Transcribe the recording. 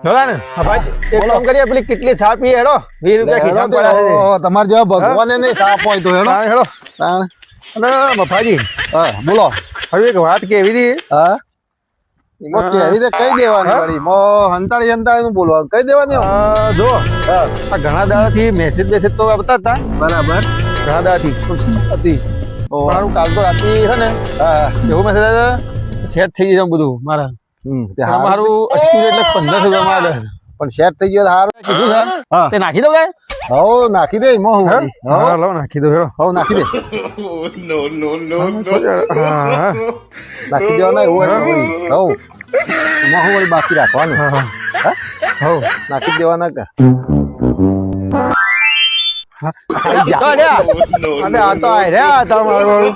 જોલા ને ભાઈ એક કામ કરીએ પેલી કેટલી ચા પીએ હેડો 20 રૂપિયા ખિસ્સામાં પડ્યા છે તમારે જેવા ભગવાને નહીં સાપ હોય તો હેડો હેડો તાણ અને મફાજી હા બોલો હવે એક વાત કેવી હતી હા એમાં કેવી રીતે કઈ દેવાની વળી મો હંતાળી હંતાળી નું બોલવાનું કઈ દેવાની જો આ ઘણા દાડાથી મેસેજ તો આવતા હતા બરાબર ઘણા દાડાથી હતી મારું કાલ તો રાતે છે ને હા એવું મેસેજ સેટ થઈ ગયું બધું મારા તે હારું મારું 80 એટલે 1500 રૂપિયા મળે પણ સેટ થઈ ગયો હારું કીધું છે હા તે નાખી દઉં કાંઈ હો નાખી દે મો હું હા લો નાખી દઉં હેડો હો નાખી દે હા નાખી દેવાના એવું હોય હો એમાં હું વળી બાકી રાખવાનું હા હો નાખી દેવાના કે અરે આ તો આ રહ્યા તમારું